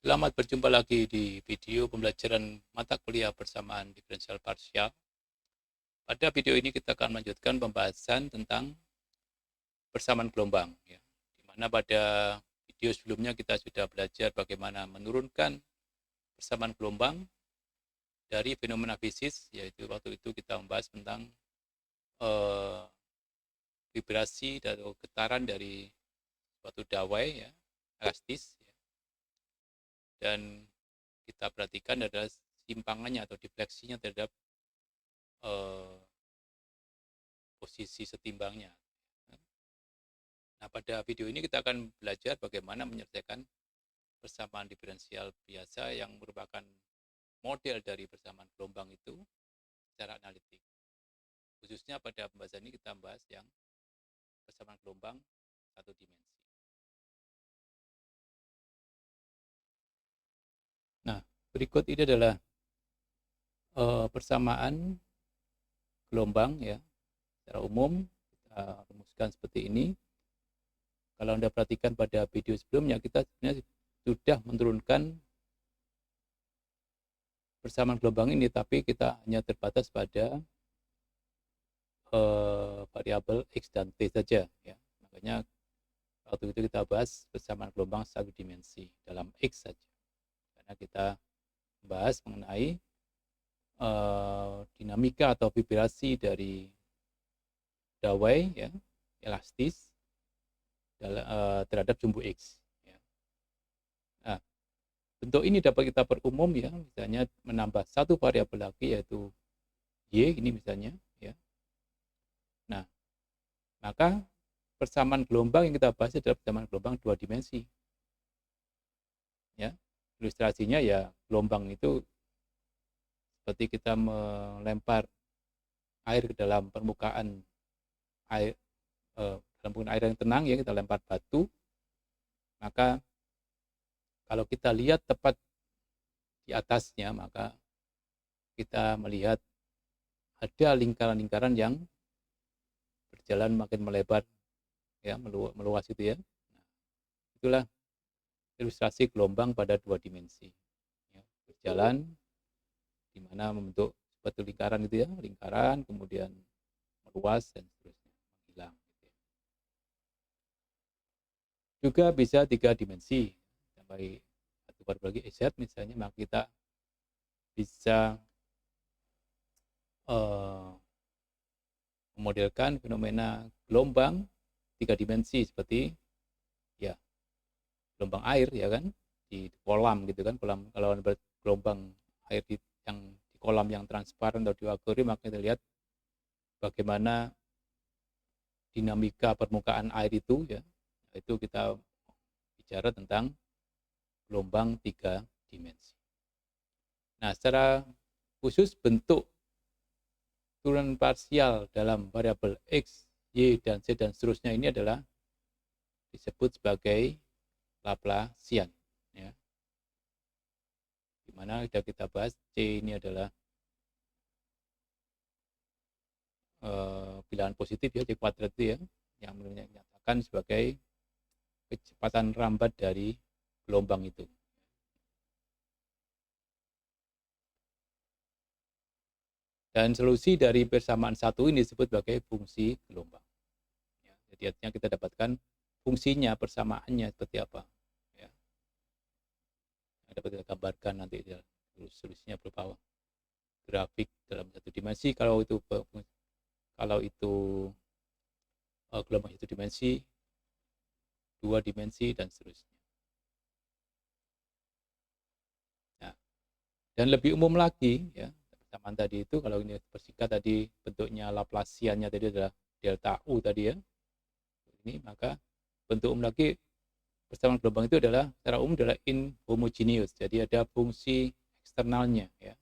Selamat berjumpa lagi di video pembelajaran mata kuliah persamaan diferensial parsial. Pada video ini kita akan melanjutkan pembahasan tentang persamaan gelombang. Ya. Di mana pada video sebelumnya kita sudah belajar bagaimana menurunkan persamaan gelombang dari fenomena fisis, yaitu waktu itu kita membahas tentang vibrasi atau getaran dari suatu dawai, ya, elastis. Ya. Dan kita perhatikan adalah simpangannya atau defleksinya terhadap posisi setimbangnya. Nah, pada video ini kita akan belajar bagaimana menyelesaikan persamaan diferensial biasa yang merupakan model dari persamaan gelombang itu secara analitik. Khususnya pada pembahasan ini kita membahas yang persamaan gelombang satu dimensi. Nah, berikut ini adalah persamaan gelombang, ya, secara umum kita rumuskan seperti ini. Kalau Anda perhatikan pada video sebelumnya, kita sebenarnya sudah menurunkan persamaan gelombang ini, tapi kita hanya terbatas pada variabel X dan T saja. Ya. Makanya waktu itu kita bahas persamaan gelombang satu dimensi dalam X saja. Karena kita bahas mengenai dinamika atau vibrasi dari dawai, ya, elastis terhadap sumbu X. Ya. Nah, bentuk ini dapat kita perumum, ya, misalnya menambah satu variabel lagi yaitu Y ini misalnya, ya. Nah, maka persamaan gelombang yang kita bahas adalah persamaan gelombang dua dimensi. Ya, ilustrasinya ya gelombang itu seperti kita melempar air ke dalam permukaan air, dalam permukaan air yang tenang, ya, kita lempar batu, maka kalau kita lihat tepat di atasnya, maka kita melihat ada lingkaran-lingkaran yang berjalan makin melebar, ya, meluas itu, ya. Nah, itulah ilustrasi gelombang pada dua dimensi, ya, berjalan di mana membentuk suatu lingkaran itu, ya, lingkaran kemudian meluas dan seterusnya menghilang. Gitu, ya. Juga bisa tiga dimensi sampai satu variabel lagi z misalnya, maka kita bisa memodelkan fenomena gelombang tiga dimensi seperti, ya, gelombang air, ya kan, di kolam gitu kan, kolam. Kalau ada gelombang air di kolam yang transparan atau di akuarium, maka kita lihat bagaimana dinamika permukaan air itu, ya, itu kita bicara tentang gelombang tiga dimensi. Nah, secara khusus bentuk turunan parsial dalam variabel X, Y, dan Z dan seterusnya ini adalah disebut sebagai Laplacian, ya. Dimana sudah kita bahas C ini adalah bilangan positif, ya, C kuadrat itu, ya, yang menyatakan sebagai kecepatan rambat dari gelombang itu. Dan solusi dari persamaan satu ini disebut sebagai fungsi gelombang. Ya, jadi artinya kita dapatkan fungsinya, persamaannya seperti apa. Ya. Dapat kita gambarkan nanti solusinya berupa grafik dalam satu dimensi. Kalau itu gelombang satu dimensi, dua dimensi, dan seterusnya. Nah, dan lebih umum lagi, ya, persamaan tadi itu kalau ini persingkat tadi bentuknya Laplaciannya tadi adalah delta U tadi, ya. Ini maka bentuk umum lagi persamaan gelombang itu adalah secara umum adalah inhomogeneous. Jadi ada fungsi eksternalnya, ya.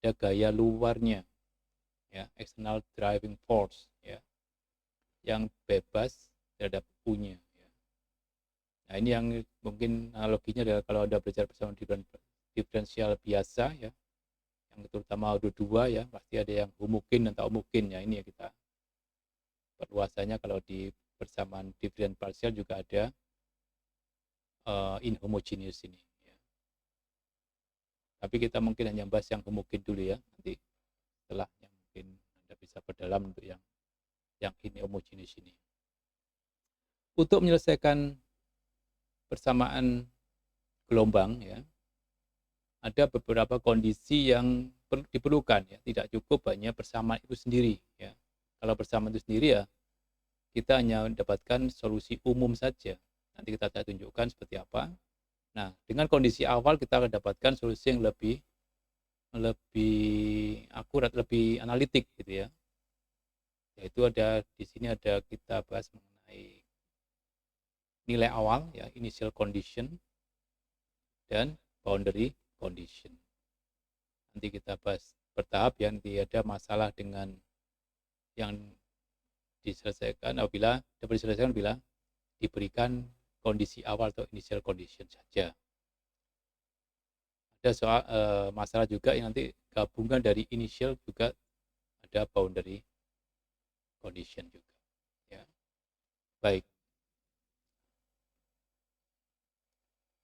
Ada gaya luarnya, ya, external driving force, ya, yang bebas terhadap U-nya, ya. Nah, ini yang mungkin analoginya adalah kalau Anda belajar persamaan diferensial biasa, ya, yang terutama order 2, ya, pasti ada yang homogen dan tak homogen, ya. Ini ya kita perluasannya kalau di persamaan diferensial parsial juga ada inhomogeneous ini, ya. Tapi kita mungkin hanya bahas yang homogen dulu ya, nanti setelahnya mungkin Anda bisa berdalam untuk yang ini homogenis ini. Untuk menyelesaikan persamaan gelombang ya, ada beberapa kondisi yang diperlukan ya, tidak cukup hanya persamaan itu sendiri ya. Kalau persamaan itu sendiri ya kita hanya mendapatkan solusi umum saja. Nanti kita tunjukkan seperti apa. Nah, dengan kondisi awal kita akan dapatkan solusi yang lebih akurat, lebih analitik gitu ya. Yaitu ada di sini ada kita bahas mengenai nilai awal ya, initial condition dan boundary condition. Nanti kita bahas bertahap ya, nanti ada masalah dengan yang diselesaikan apabila dapat diselesaikan bila diberikan kondisi awal atau initial condition saja. Ada soal masalah juga yang nanti gabungan dari initial juga ada boundary condition juga ya. Baik,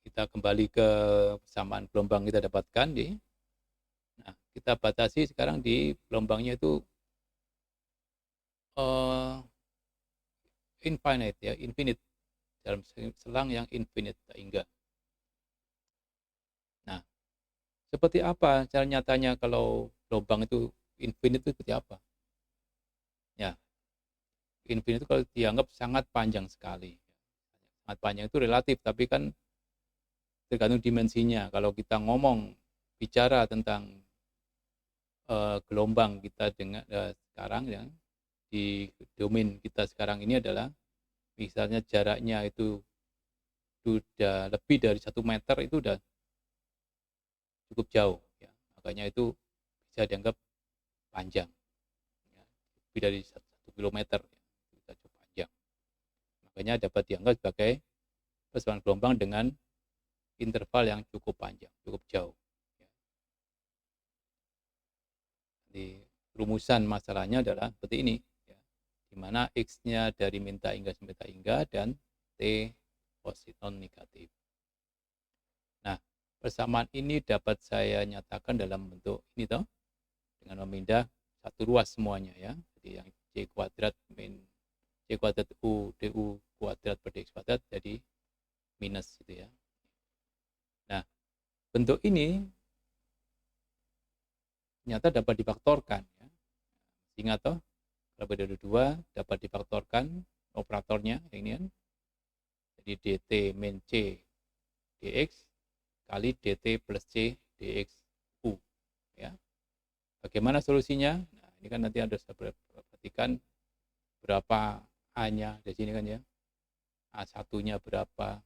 kita kembali ke persamaan gelombang kita dapatkan di. Nah, kita batasi sekarang di gelombangnya itu infinite ya, infinite, dalam selang yang infinite tak hingga. Nah, seperti apa cara nyatanya kalau gelombang itu infinite itu seperti apa? Ya, infinite itu kalau dianggap sangat panjang sekali. Sangat panjang itu relatif, tapi kan tergantung dimensinya. Kalau kita bicara tentang gelombang kita dengan sekarang ya, di domain kita sekarang ini adalah misalnya jaraknya itu sudah lebih dari 1 meter, itu sudah cukup jauh ya. Makanya itu bisa dianggap panjang ya. Lebih dari 1 kilometer ya, itu cukup panjang. Makanya dapat dianggap sebagai persamaan gelombang dengan interval yang cukup panjang, cukup jauh ya. Jadi rumusan masalahnya adalah seperti ini ya, di mana x-nya dari min tak hingga sampai tak hingga dan t positif negatif. Nah, persamaan ini dapat saya nyatakan dalam bentuk ini toh, dengan memindah satu ruas semuanya ya. Jadi yang c kuadrat min c kuadrat u du kuadrat per dx kuadrat jadi minus gitu ya. Nah, bentuk ini ternyata dapat difaktorkan ya. Ingat toh, kalau beda 2 dapat difaktorkan operatornya ini kan. Jadi dt min c dx kali dt plus c dx u ya. Bagaimana solusinya? Nah, ini kan nanti Anda bisa perhatikan berapa a-nya di sini kan ya. A1-nya berapa?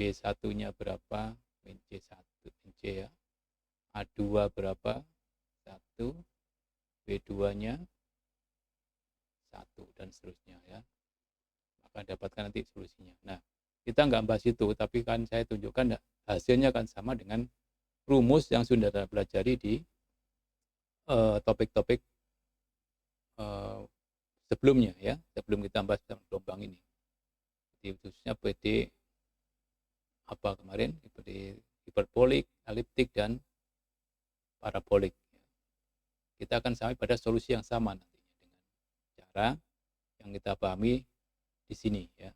B1-nya berapa? Min C1, min C ya. A2 berapa? 1. B2-nya 1 dan seterusnya ya. Maka dapatkan nanti solusinya. Nah, kita nggak bahas itu, tapi kan saya tunjukkan hasilnya kan sama dengan rumus yang sudah kita pelajari di topik-topik sebelumnya ya, sebelum kita bahas tentang gelombang ini. Jadi khususnya PD apa kemarin, PD hiperbolik, eliptik dan parabolik. Kita akan sampai pada solusi yang sama nantinya dengan cara yang kita pahami di sini ya.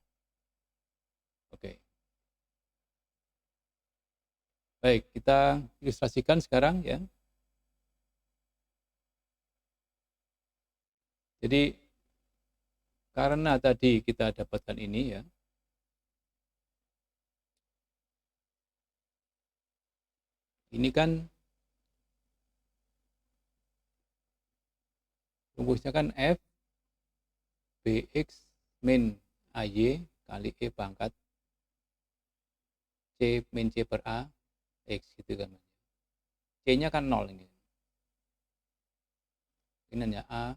Oke. Baik, kita ilustrasikan sekarang ya. Jadi karena tadi kita dapatkan ini ya, ini kan rumusnya kan F Bx min AY kali E pangkat C min C per A X gitu kan. C-nya kan 0 ini. Ini hanya A,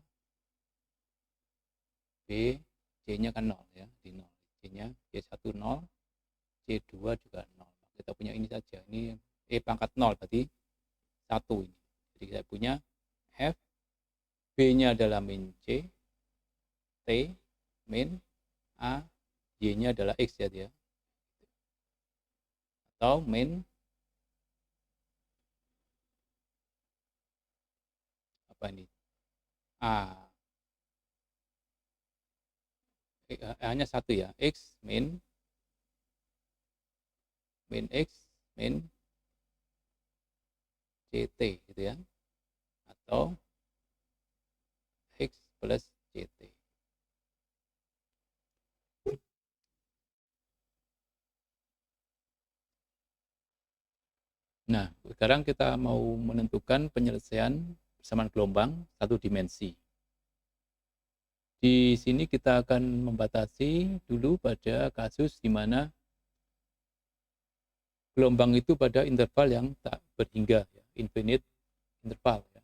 B, C-nya kan 0 ya, di 0. C-nya C1 0, C2 juga 0. Kita punya ini saja. Ini E pangkat 0 berarti 1 ini. Jadi kita punya F, B-nya adalah min C, T, min A, Y-nya adalah X ya dia. atau min apa ini A, hanya satu ya, X min X min CT gitu ya, atau X plus CT. Nah, sekarang kita mau menentukan penyelesaian persamaan gelombang satu dimensi. Di sini kita akan membatasi dulu pada kasus di mana gelombang itu pada interval yang tak berhingga, ya, infinite interval. Ya.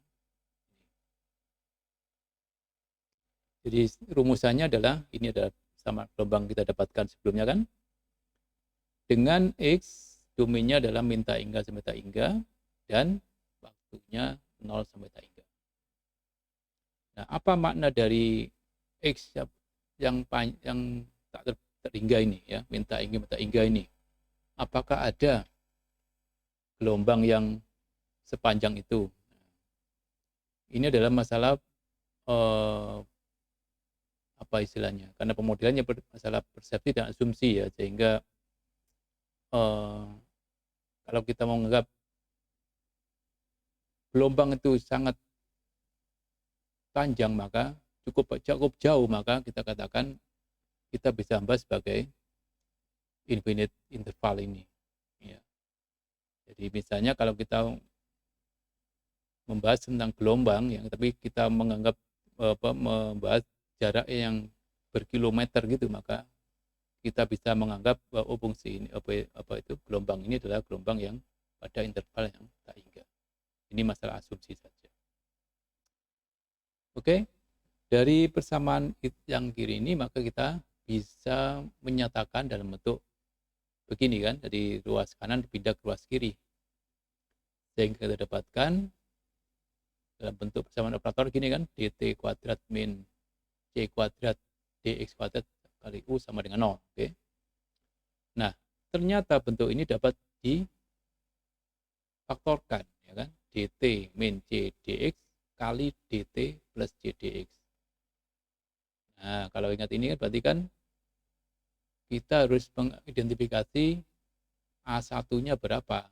Jadi rumusannya adalah, ini adalah sama gelombang kita dapatkan sebelumnya kan, dengan X domainnya adalah min tak hingga sampai tak hingga, dan waktunya 0 sampai tak hingga. Nah, apa makna dari X yang tak terhingga ini, ya, min tak hingga ini? Apakah ada gelombang yang sepanjang itu? Ini adalah masalah apa istilahnya? Karena pemodelannya masalah persepsi dan asumsi ya, sehingga kalau kita mau menganggap gelombang itu sangat panjang, maka cukup jauh, maka kita katakan kita bisa bahas sebagai infinite interval ini. Ya. Jadi misalnya kalau kita membahas tentang gelombang, yang tapi kita menganggap membahas jarak yang berkilometer gitu, maka kita bisa menganggap bahwa fungsi ini apa itu gelombang ini adalah gelombang yang pada interval yang tak hingga. Ini masalah asumsi saja. Oke, dari persamaan yang kiri ini maka kita bisa menyatakan dalam bentuk begini kan, dari ruas kanan pindah ke ruas kiri, sehingga kita dapatkan dalam bentuk persamaan operator gini kan, dt kuadrat min c kuadrat dx kuadrat kali u sama dengan 0. Oke. Nah, ternyata bentuk ini dapat difaktorkan, ya kan, dt min c dx kali dt plus c dx. Nah, kalau ingat ini kan berarti kan kita harus mengidentifikasi A1-nya berapa.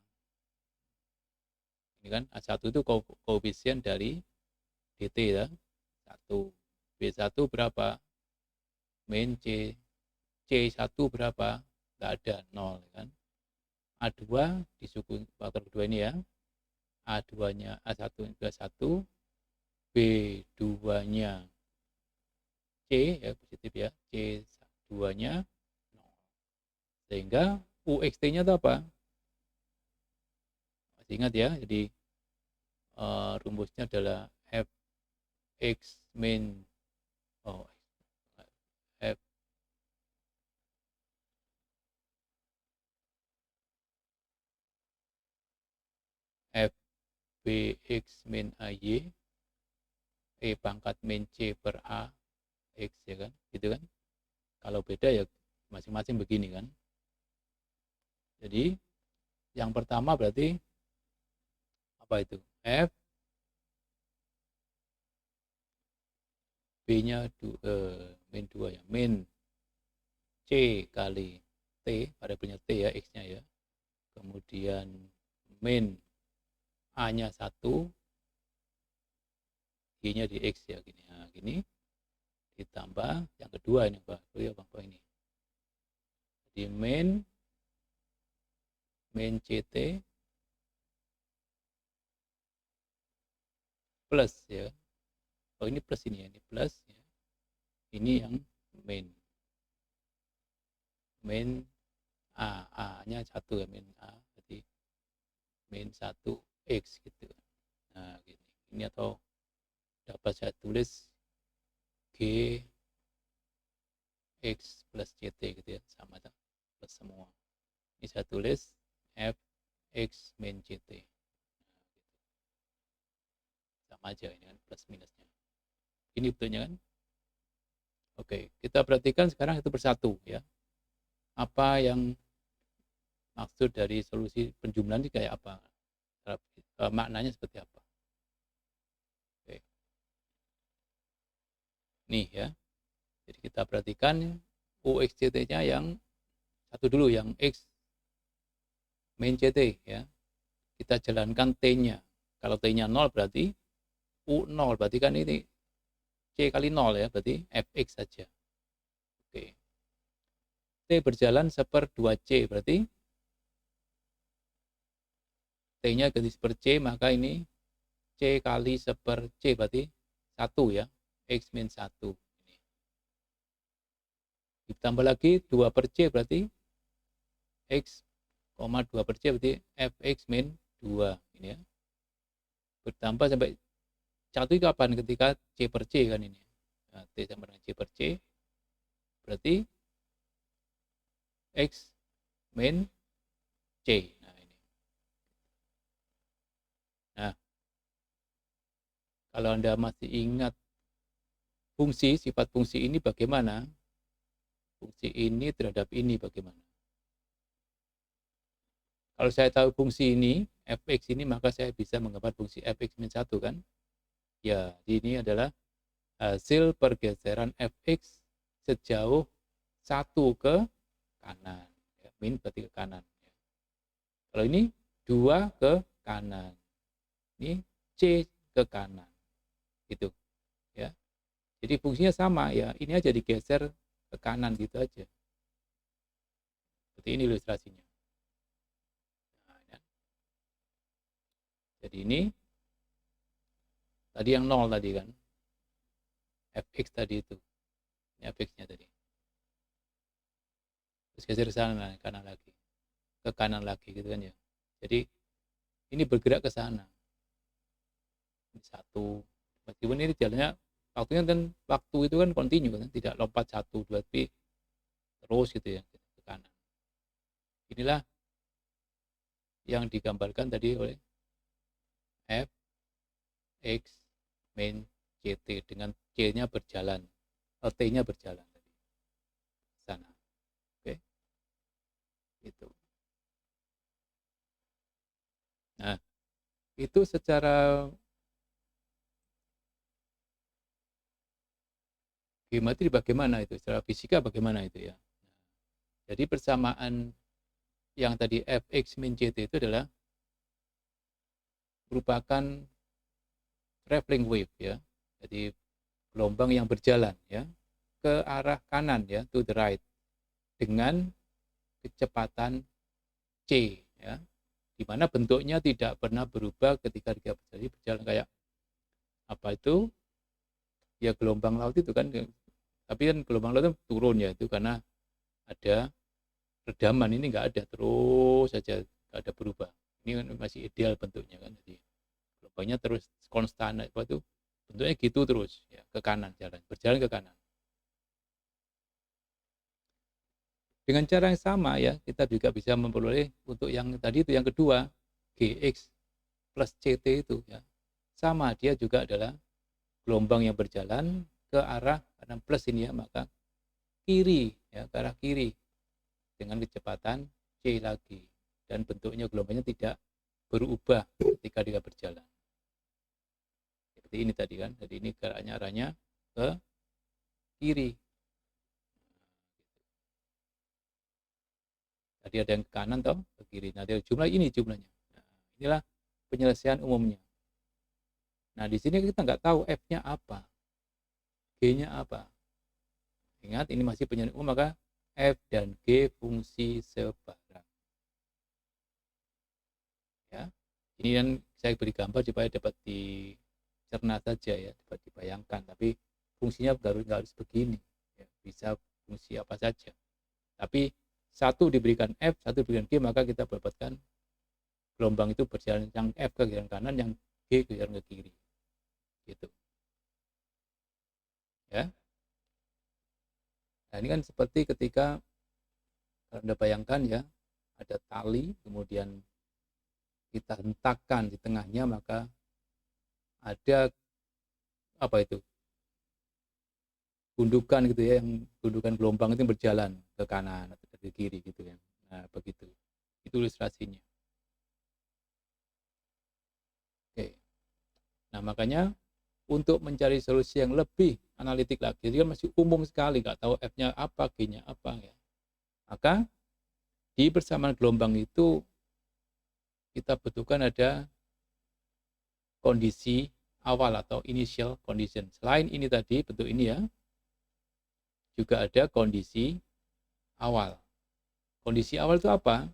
Ini kan A1 itu koefisien dari dt ya, 1. B1 berapa? Min C. C1 berapa? Enggak ada, 0 kan. A2 di suku faktor kedua ini ya. A2-nya A1 juga 1. B2-nya C ya, positif ya. C2-nya 0. Sehingga UXT-nya itu apa? Masih ingat ya, jadi rumusnya adalah Fx min F Fbx min AY E pangkat min C per A X, ya kan, gitu kan. Kalau beda ya masing-masing begini kan. Jadi yang pertama berarti apa itu? F B-nya min 2 ya, min C kali T, variabelnya T ya, X-nya ya. Kemudian min A-nya 1, G-nya di X ya, gini. Nah, gini ditambah yang kedua ini Pak ini. Jadi min CT plus ya. Oh, ini plus ini ya, ini plus ya. Ini yang min A-nya 1 ya, min A, jadi min 1 X gitu. Nah, gini. Ini atau dapat saya tulis G X plus CT gitu ya, sama plus semua. Ini saya tulis F X min CT. Nah, gitu. Sama aja ini kan, plus minusnya. Ini bentuknya kan. Oke, kita perhatikan sekarang itu persatu ya. Apa yang maksud dari solusi penjumlahan ini kayak apa, maknanya seperti apa. Oke. Nih ya, jadi kita perhatikan UXCT-nya yang satu dulu, yang X main CT ya. Kita jalankan T-nya. Kalau T-nya 0 berarti U 0, berarti kan ini C kali 0 ya, berarti Fx saja. Oke. T berjalan seper 2C, berarti T-nya ganti seper C, maka ini C kali seper C, berarti 1 ya, X min 1. Ini. Ditambah lagi 2 per C, berarti X, 2 per C, berarti Fx min 2. Ini ya. Bertambah sampai 1 itu kapan? Ketika C per C kan ini. Nah, T sama dengan C per C, berarti X min C. Nah, ini. Nah, kalau Anda masih ingat fungsi, sifat fungsi ini bagaimana? Fungsi ini terhadap ini bagaimana? Kalau saya tahu fungsi ini, Fx ini, maka saya bisa menggambar fungsi Fx min 1 kan? Ya, ini adalah hasil pergeseran Fx sejauh 1 ke kanan. Ya, min berarti ke kanan. Kalau ini 2 ke kanan. Ini C ke kanan. Gitu. Ya. Jadi fungsinya sama ya. Ini aja digeser ke kanan gitu aja. Seperti ini ilustrasinya. Nah, ya. Jadi ini tadi yang 0 tadi kan. Fx tadi itu. Ini Fx-nya tadi. Terus geser ke sana, kanan lagi. Ke kanan lagi gitu kan ya. Jadi ini bergerak ke sana. Ini 1. Meskipun ini jalannya waktunya kan, waktu itu kan kontinu kan, tidak lompat 1, 2, tapi terus gitu ya ke kanan. Inilah yang digambarkan tadi oleh F X min CT dengan C-nya berjalan, T-nya berjalan tadi sana. Oke. Itu. Nah, itu secara geometri bagaimana itu, secara fisika bagaimana itu ya. Jadi persamaan yang tadi Fx min CT itu adalah merupakan traveling wave ya. Jadi gelombang yang berjalan ya ke arah kanan ya, to the right, dengan kecepatan C ya, di mana bentuknya tidak pernah berubah ketika dia berjalan kayak apa itu ya, gelombang laut itu kan, tapi kan gelombang laut itu turun ya, itu karena ada redaman. Ini nggak ada, terus saja nggak ada berubah. Ini kan masih ideal bentuknya kan, jadi gelombangnya terus konstan, apa itu bentuknya gitu terus ya, ke kanan, berjalan ke kanan. Dengan cara yang sama ya, kita juga bisa memperoleh untuk yang tadi itu, yang kedua, Gx plus Ct itu ya, sama, dia juga adalah gelombang yang berjalan ke arah kanan plus ini ya, maka kiri ya, ke arah kiri dengan kecepatan C lagi, dan bentuknya gelombangnya tidak berubah ketika dia berjalan. Seperti ini tadi kan, jadi ini arahnya ke kiri. Tadi ada yang ke kanan toh, ke kiri. Nah, jumlah ini jumlahnya. Nah, inilah penyelesaian umumnya. Nah, di sini kita nggak tahu F-nya apa, G-nya apa. Ingat, ini masih penyelesaian umum, maka F dan G fungsi sebarang. Ya, ini kan saya beri gambar supaya dapat dicerna saja ya, dapat dibayangkan. Tapi fungsinya nggak harus begini. Ya, bisa fungsi apa saja. Tapi satu diberikan F, satu diberikan G, maka kita mendapatkan gelombang itu berjalan, yang F ke jalan kanan, yang G ke jalan ke kiri. Gitu. Ya. Nah, ini kan seperti ketika Anda bayangkan ya, ada tali, kemudian kita hentakkan di tengahnya, maka ada apa itu? Gundukan gitu ya, yang gundukan gelombang itu berjalan ke kanan atau ke kiri gitu ya. Nah, begitu. Itu ilustrasinya. Oke. Nah, makanya untuk mencari solusi yang lebih analitik lagi, jadi kan masih umum sekali, nggak tahu F-nya apa, G-nya apa ya. Maka di persamaan gelombang itu kita butuhkan ada kondisi awal atau initial condition. Selain ini tadi, bentuk ini ya, juga ada kondisi awal. Kondisi awal itu apa?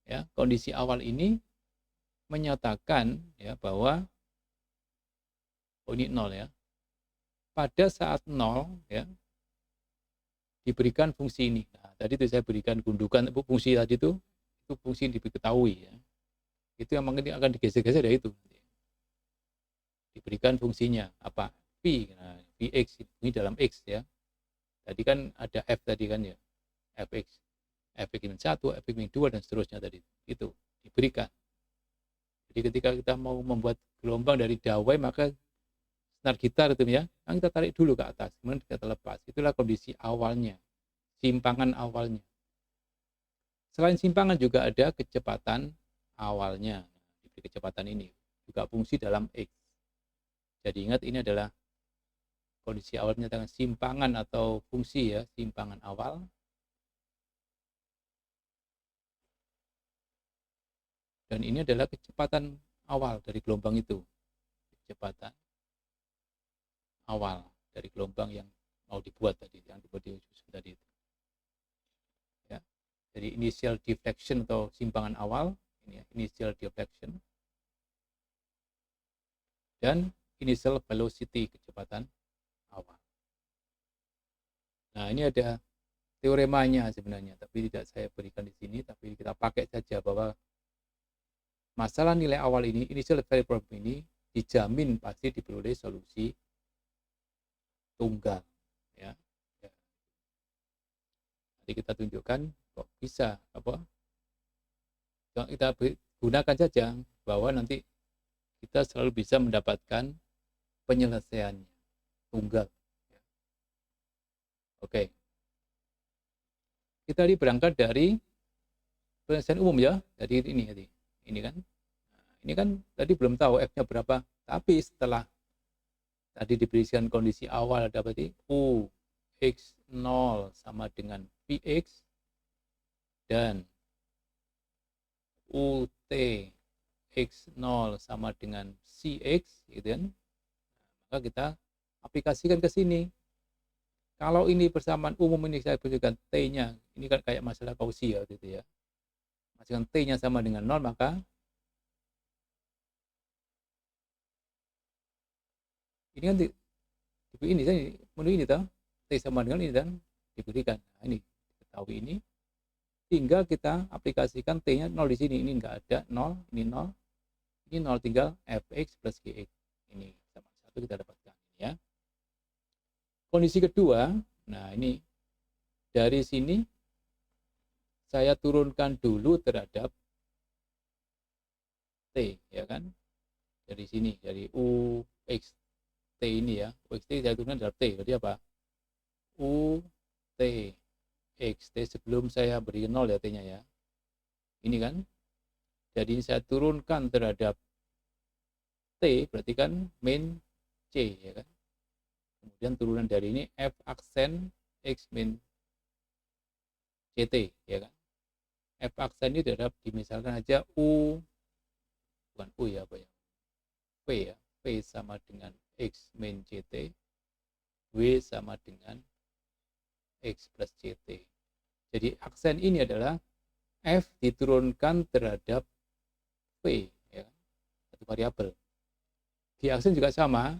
Ya, kondisi awal ini menyatakan ya bahwa ini 0 ya. Pada saat 0 ya, diberikan fungsi ini. Nah, tadi itu saya berikan gundukan fungsi tadi itu fungsi yang diketahui ya. Itu yang mungkin akan digeser-geser ya itu. Diberikan fungsinya apa? P, nah, Vx ini dalam X ya. Tadi kan ada F tadi kan ya. Fx, Fx-1, Fx-2 dan seterusnya tadi. Itu diberikan. Jadi ketika kita mau membuat gelombang dari dawai, maka senar gitar itu ya, kan kita tarik dulu ke atas, kemudian kita lepas. Itulah kondisi awalnya, simpangan awalnya. Selain simpangan juga ada kecepatan awalnya. Diberi kecepatan ini juga fungsi dalam X. Jadi ingat ini adalah kondisi awal menyatakan simpangan atau fungsi ya, simpangan awal. Dan ini adalah kecepatan awal dari gelombang itu. Kecepatan awal dari gelombang yang mau dibuat tadi, yang dibuat di ujung tadi itu. Ya. Jadi initial deflection atau simpangan awal, ini ya, initial deflection. Dan initial velocity, kecepatan awal. Nah, ini ada teoremanya sebenarnya, tapi tidak saya berikan di sini, tapi kita pakai saja bahwa masalah nilai awal ini, initial value problem ini dijamin pasti diperoleh solusi tunggal ya. Nanti kita tunjukkan kok bisa apa, kita gunakan saja bahwa nanti kita selalu bisa mendapatkan penyelesaiannya tunggal ya. Oke, kita berangkat dari penyelesaian umum ya, dari ini kan, nah, ini kan tadi belum tahu F-nya berapa, tapi setelah tadi diberikan kondisi awal ada berarti U X0 sama dengan Vx dan UT X0 sama dengan Cx gitu kan. Maka kita aplikasikan ke sini. Kalau ini persamaan umum ini saya berikan T-nya, ini kan kayak masalah Cauchy ya gitu ya. Masukkan T-nya sama dengan 0, maka ini kan ini menu ini toh, T sama dengan ini dan diberikan. Nah, ini ketahui ini, tinggal kita aplikasikan T-nya 0 di sini. Ini enggak ada 0, ini 0. Ini 0 tinggal Fx plus Gx. Ini sama 1 kita dapatkan ya. Kondisi kedua, nah ini dari sini saya turunkan dulu terhadap T ya kan. Dari sini, dari UX T ini ya, UXT saya turunkan terhadap T, berarti apa? UT XT sebelum saya beri 0 ya T-nya ya. Ini kan. Jadi saya turunkan terhadap T, berarti kan min C ya kan. Kemudian turunan dari ini F aksen X min CT ya kan. F aksen ini terhadap dimisalkan aja U, bukan U ya apa ya, P ya, P sama dengan X min CT, W sama dengan X plus CT. Jadi aksen ini adalah F diturunkan terhadap P ya, satu variabel. G aksen juga sama,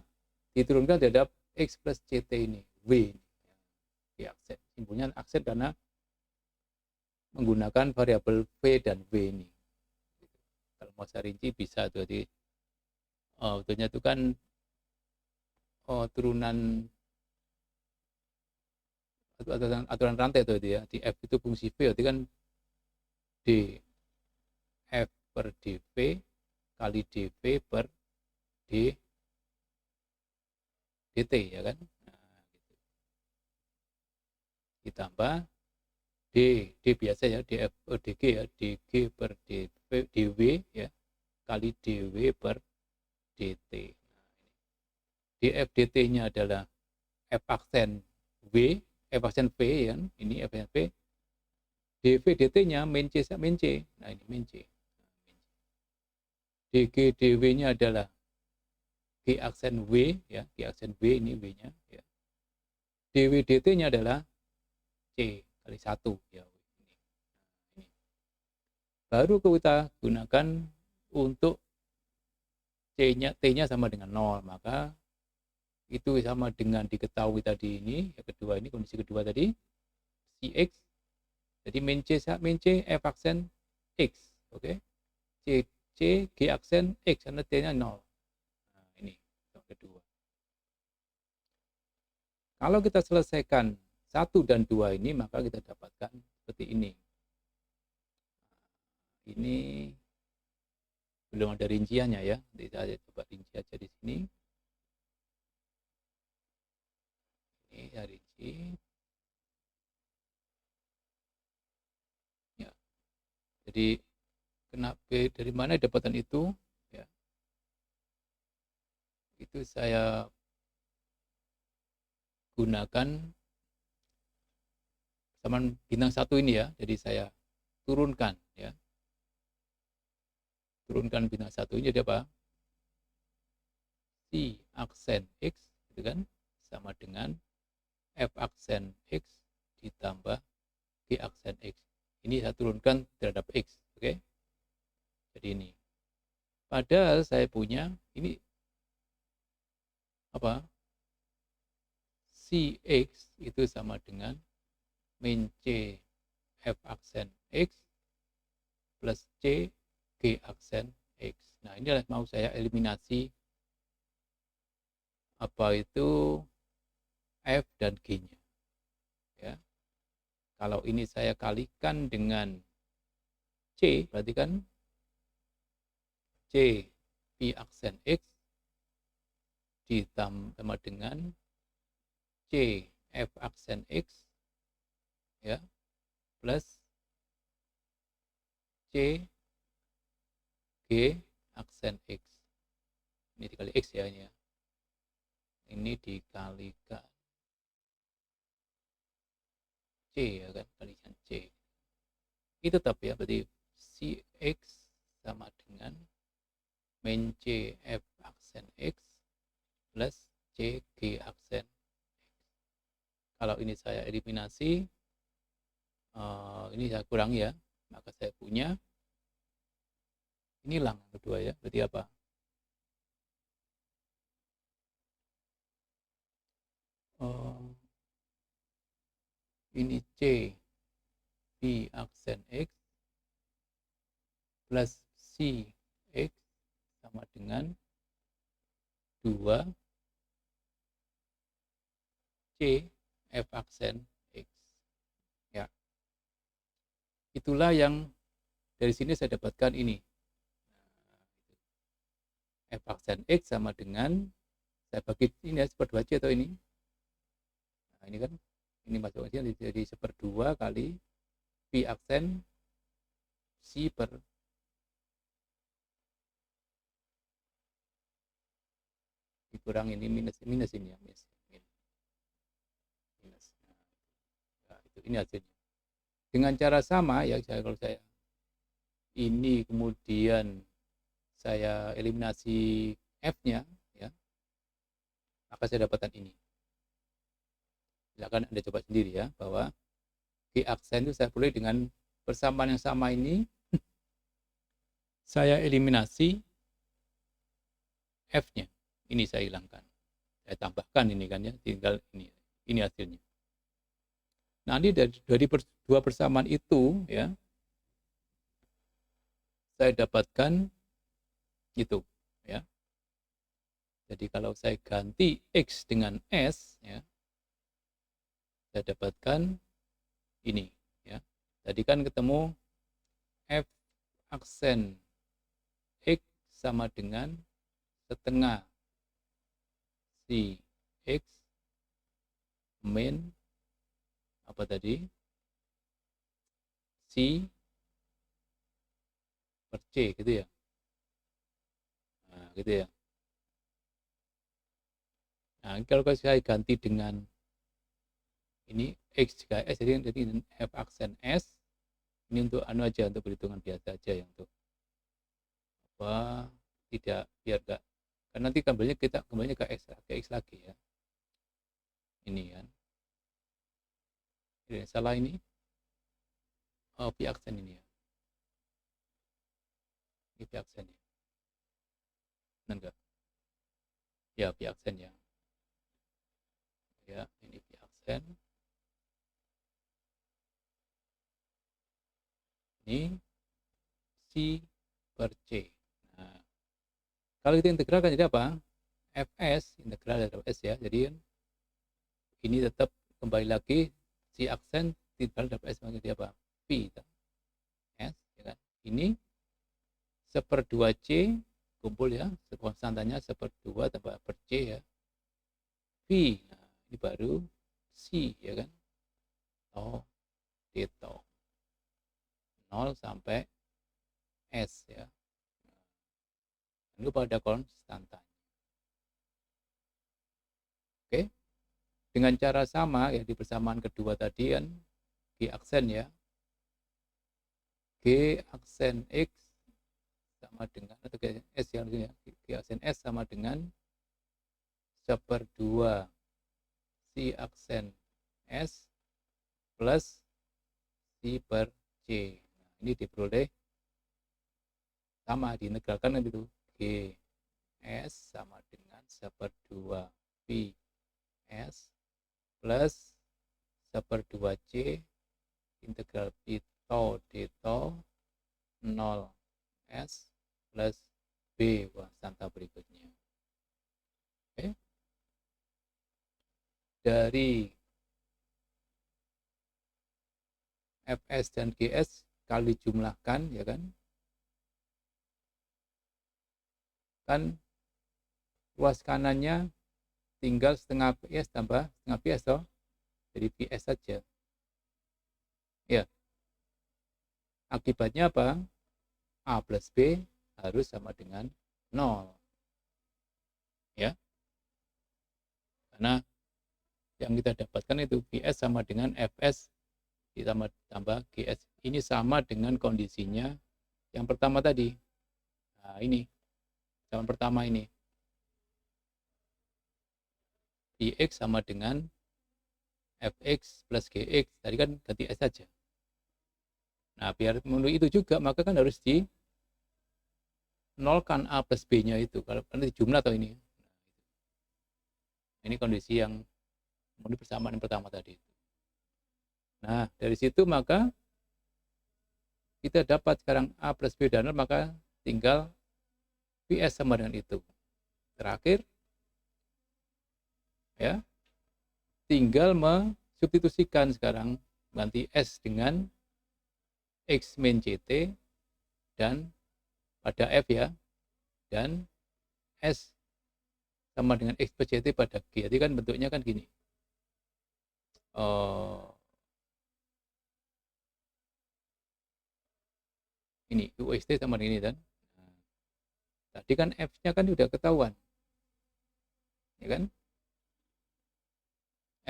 diturunkan terhadap X plus CT ini, W ini. G aksen, simbolnya aksen karena menggunakan variabel V dan W ini. Kalau mau saya rinci bisa tuh, jadi betulnya itu kan turunan aturan rantai itu ya. Di F itu fungsi V, berarti kan D F per dV kali dV per D dt ya kan. Nah, gitu. Ditambah D biasa ya, df dg ya, dg per dw ya, kali dw per dt. Df dt nya adalah f aksen v, f aksen v ya, ini f aksen v. dv dt nya min c, nah ini min c. dg dw nya adalah g aksen v ya, g aksen v, ini v nya ya. dw dt nya adalah c kali 1 ya. Ini. Baru kita gunakan untuk c-nya, t-nya sama dengan 0, maka itu sama dengan diketahui tadi ini, yang kedua ini, kondisi kedua tadi, Cx, jadi min c f aksen x, oke, c g aksen x, karena t-nya 0. Nah, ini yang kedua. Kalau kita selesaikan 1 dan 2 ini, maka kita dapatkan seperti ini. Ini belum ada rinciannya ya, nanti saya coba rinci aja di sini. Ini ya rinci. Ya. Jadi kenapa, dari mana dapatan itu? Ya. Itu saya gunakan persamaan bintang 1 ini ya. Jadi saya turunkan ya. Turunkan bintang 1 ini jadi apa? C aksen X gitu kan, sama dengan F aksen X ditambah G aksen X. Ini saya turunkan terhadap X, oke? Jadi ini. Padahal saya punya ini apa? Cx itu sama dengan min C F aksen X plus C G aksen X. Nah, inilah mau saya eliminasi apa itu F dan G-nya. Ya. Kalau ini saya kalikan dengan C, berarti kan C P aksen X ditambah dengan C F aksen X ya, plus C G aksen X. Ini dikali X ya, ini ya. Ini dikalikan C ya kan, kalikan C. Itu tetap ya, berarti Cx sama dengan min C F aksen X plus C G aksen X. Kalau ini saya eliminasi, ini saya kurangi ya, maka saya punya ini hilang kedua ya, berarti apa? Ini C P aksen X plus C X sama dengan 2 C F aksen X. Ya. Itulah yang dari sini saya dapatkan ini. F aksen X sama dengan, saya bagi ini ya, 1/2C atau ini. Nah, ini kan, ini masuknya jadi 1/2 kali P aksen C per dikurang ini minus ini ya, minus. Nah, itu ini hasilnya. Dengan cara sama ya, kalau saya ini kemudian saya eliminasi F-nya ya, maka saya dapatkan ini. Silakan Anda coba sendiri ya, bahwa G aksen itu saya boleh dengan persamaan yang sama ini saya eliminasi F-nya. Ini saya hilangkan. Saya tambahkan ini kan ya, tinggal ini hasilnya. Nanti dari dua persamaan itu ya, saya dapatkan itu ya. Jadi kalau saya ganti X dengan S ya, saya dapatkan ini ya. Tadi kan ketemu F aksen X sama dengan setengah si X min apa tadi, C per C gitu ya. Nah, gitu ya. Nah, kalau saya ganti dengan ini X juga S, jadi F aksen S, ini untuk anu aja, untuk perhitungan biasa aja ya, untuk apa, tidak, biar enggak, karena nanti kembalinya ke X lagi ya. Ini kan. Jadi salah ini. Oh, P aksen ini ya. Ini P aksen ya. Benar enggak? Ya, P aksen ya. Ya, ini P aksen. Ini C per C. Nah, kalau kita integralkan jadi apa? Fs, integral dari S ya. Jadi ini tetap kembali lagi C aksen integral dari S jadi apa? P S ya kan. Ini 1/2 C kumpul ya, konstantannya 1/2 tambah per C ya. V, nah, ini baru C ya kan. Tau D tau 0 sampai S ya. Lalu pada konstantan. Oke. Dengan cara sama ya, di persamaan kedua tadi kan G aksen ya. G aksen X sama dengan, atau G S ya, G aksen S sama dengan 1/2 C aksen S plus C per C. Nah, ini diperoleh sama, diintegralkan kan itu. G S sama dengan 1/2 P S plus 1/2 C integral P tau D tau 0 S plus B konstanta berikutnya. Oke. Dari Fs dan Gs kali jumlahkan ya kan, ruas kanannya tinggal setengah PS tambah setengah PS toh, jadi PS saja ya. Akibatnya apa? A plus B harus sama dengan 0 ya, karena yang kita dapatkan itu PS sama dengan Fs ditambah GS, ini sama dengan kondisinya yang pertama tadi. Nah, ini zaman pertama ini Dx sama dengan Fx plus Gx, tadi kan ganti S saja. Nah, biar memenuhi itu juga, maka kan harus di nolkan A plus B nya itu, kalau nanti jumlah atau ini. Ini kondisi yang memenuhi persamaan yang pertama tadi. Nah, dari situ maka kita dapat sekarang A plus B dan 0, maka tinggal PS sama dengan itu. Terakhir ya, tinggal mensubstitusikan sekarang, ganti S dengan X min CT dan pada F ya, dan S sama dengan X per CT pada G. Jadi kan bentuknya kan gini. Ini UXT sama dengan ini kan. Nah, tadi kan F-nya kan udah ketahuan. Ya kan?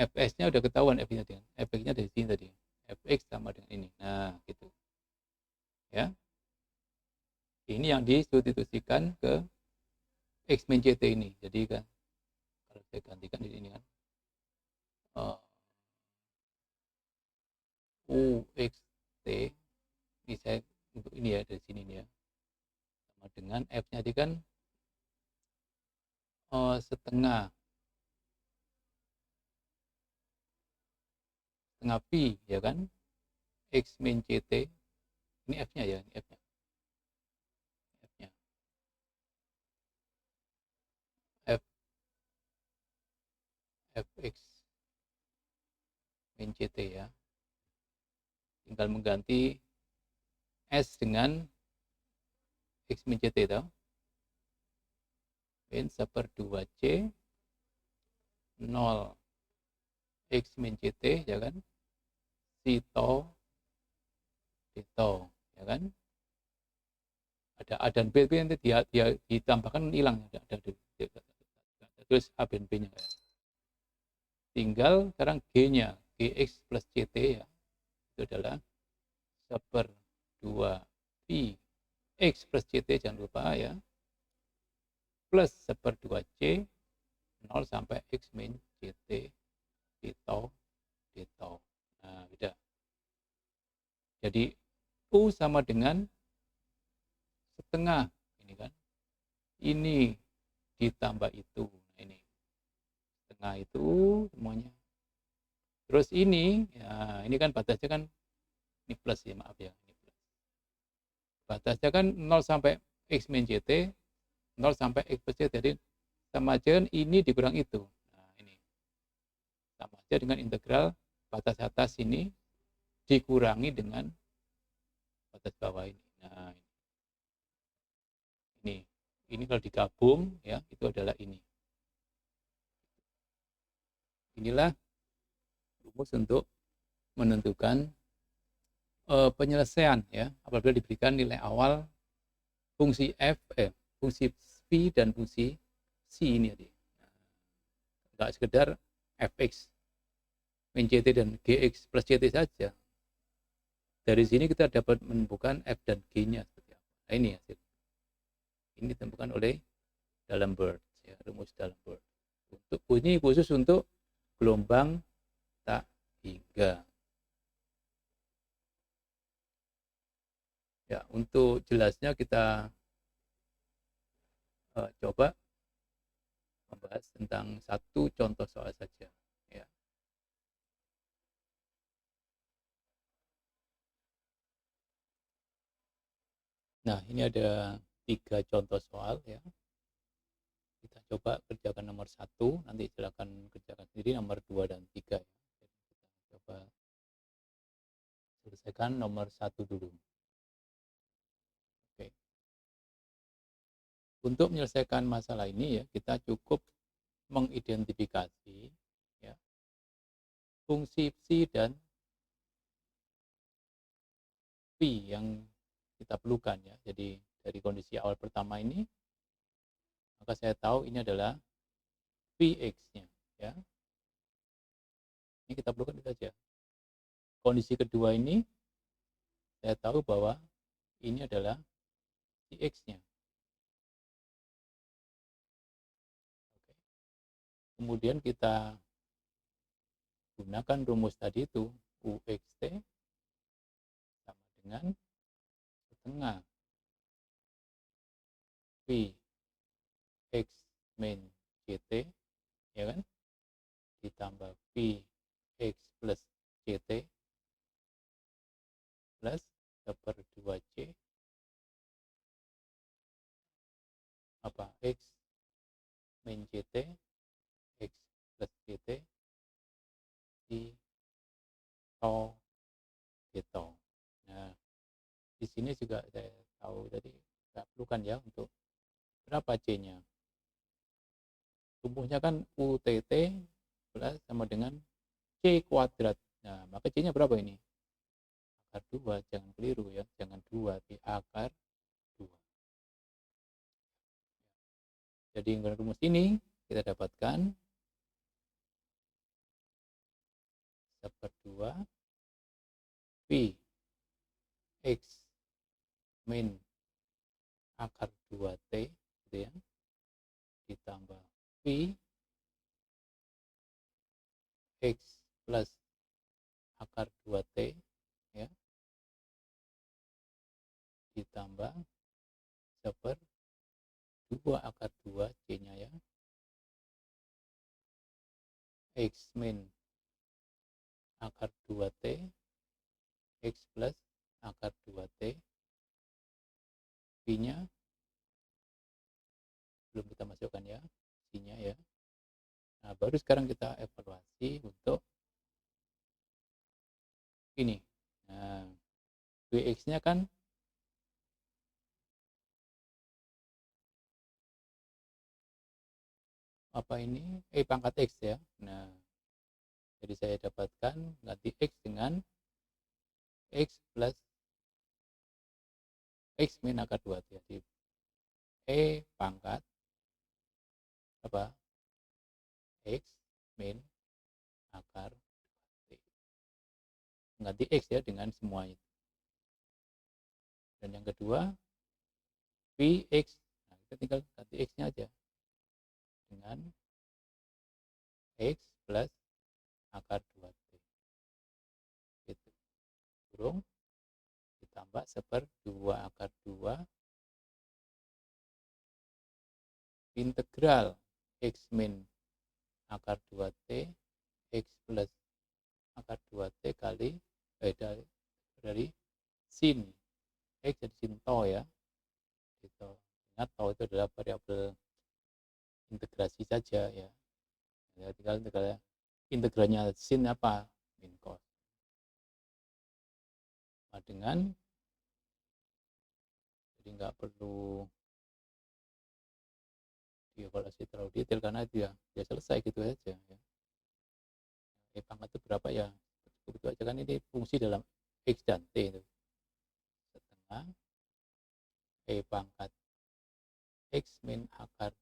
Fs-nya udah ketahuan, F-nya tadi. Fx-nya dari sini tadi. Fx sama dengan ini. Nah, gitu. Ya. Ini yang disubstitusikan ke X min CT ini. Jadi kan kalau saya gantikan di sini kan UXT ini saya untuk ini ya, dari sini nih ya, sama dengan F-nya tadi kan setengah Pi ya kan, X min CT ini F-nya ya, ini F-nya F Fx min CT ya, tinggal mengganti S dengan X min CT itu min 1/2 C 0 X min CT ya kan, si tau Deto, ya kan? Ada A dan B, nanti dia ditambahkan hilang, ada terus A dan B-nya ya. Tinggal sekarang G-nya, Gx plus CT ya, itu adalah 1/2 pi X plus CT, jangan lupa ya, plus 1/2 C 0 sampai X min CT deto. Nah, udah. Jadi U sama dengan setengah ini kan. Ini ditambah itu. Nah, ini setengah itu semuanya. Terus ini, ya ini kan batasnya kan ini plus ya, maaf ya, ini plus. Batasnya kan 0 sampai X min CT, 0 sampai X plus CT. Jadi sama aja kan ini dikurang itu. Nah, ini sama aja dengan integral batas atas ini dikurangi dengan batas bawah ini. Nah, ini kalau digabung ya, itu adalah ini. Inilah rumus untuk menentukan penyelesaian ya, apabila diberikan nilai awal fungsi f, fungsi v dan fungsi c ini tadi. Enggak sekedar fx min ct dan gx plus ct saja. Dari sini kita dapat menemukan f dan g-nya seperti apa. Nah, ini hasil. Ini ditemukan oleh D'Alembert ya, rumus D'Alembert. Untuk ini khusus untuk gelombang tak hingga. Ya, untuk jelasnya kita coba membahas tentang satu contoh soal saja. Ya. Nah, ini ada 3 contoh soal ya. Kita coba kerjakan nomor 1, nanti silakan kerjakan sendiri nomor 2 dan 3 ya. Kita coba selesaikan nomor 1 dulu. Oke. Untuk menyelesaikan masalah ini ya, kita cukup mengidentifikasi ya, fungsi psi dan v yang kita perlukan ya. Jadi dari kondisi awal pertama ini, maka saya tahu ini adalah Vx-nya ya. Ini kita perlukan itu saja. Kondisi kedua ini saya tahu bahwa ini adalah Vx-nya. Oke. Kemudian kita gunakan rumus tadi itu, Uxt sama dengan setengah Vx min ct ya kan, ditambah Vx plus ct plus 1/2c apa x min ct x plus ct di tau gitu. Nah, di sini juga saya tahu tadi nggak perlukan ya untuk berapa c-nya. Rumusnya kan UTT plus sama dengan C kuadrat. Nah, maka C-nya berapa ini? Akar 2, jangan keliru ya, jangan 2, tapi akar 2. Jadi dengan rumus ini kita dapatkan 1/2 V X min akar 2T gitu ya, ditambah V X plus akar 2T ya, ditambah 1/2 akar 2 C-nya ya, X min akar 2T X plus akar 2T, V-nya belum kita masukkan ya, C-nya ya. Nah, baru sekarang kita evaluasi untuk ini. Nah, Vx-nya kan apa ini? Pangkat X ya. Nah, jadi saya dapatkan ganti X dengan X plus X min akar 2T. Jadi E pangkat apa? X min akar T. Mengganti X ya dengan semua itu. Dan yang kedua, Vx. Nah, kita tinggal ganti X-nya aja. Dengan X plus akar 2T. Gitu. Kurung ditambah 1/2 akar 2 integral X min akar 2T X plus akar 2T kali dari sin X jadi sin tau ya. Gitu. Ingat tau itu adalah variabel integrasi saja ya. Ya tinggal integralnya sin apa? Min cos. Nah, dengan jadi nggak perlu dievaluasi terlalu detail karena dia selesai gitu aja ya. Pangkat itu berapa ya? Cukup itu aja kan, ini fungsi dalam X dan T itu. Setengah pangkat X min akar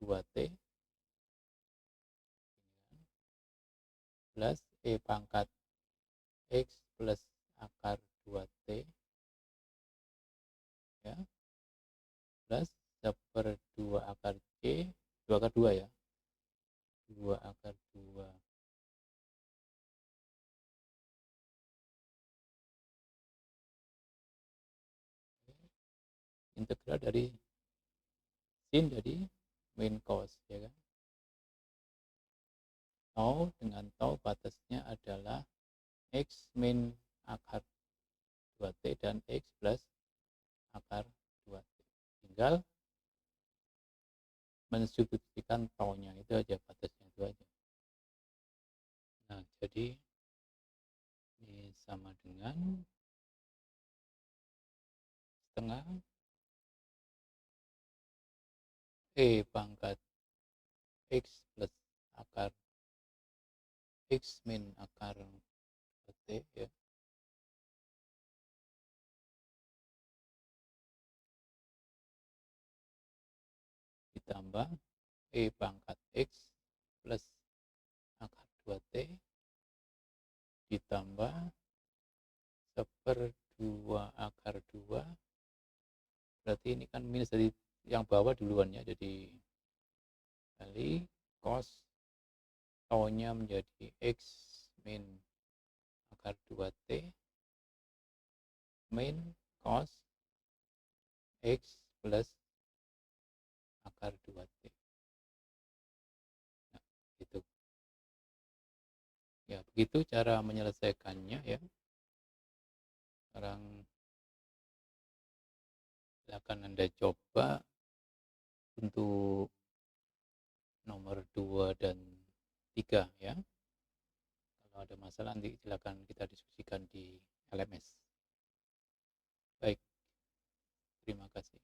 2T plus pangkat X plus akar 2T ya, plus 1/2 akar C, 2 akar 2 ya, 2 akar 2 integral dari sin jadi min cos ya kan. Tau dengan tau batasnya adalah X min akar 2T dan X plus akar 2T. Tinggal mensubstitusikan taunya itu aja, batasnya itu aja. Nah, jadi ini sama dengan setengah pangkat X plus akar X min akar 2T ya, ditambah pangkat X plus akar 2T ditambah 1/2 akar 2, berarti ini kan minus dari yang bawah duluan ya, jadi kali cos taunya menjadi X min akar 2T min cos X plus akar 2T. Nah, gitu. Ya, begitu cara menyelesaikannya ya. Sekarang silakan Anda coba untuk nomor 2 dan 3 ya. Kalau ada masalah nanti silakan kita diskusikan di LMS. Baik, terima kasih.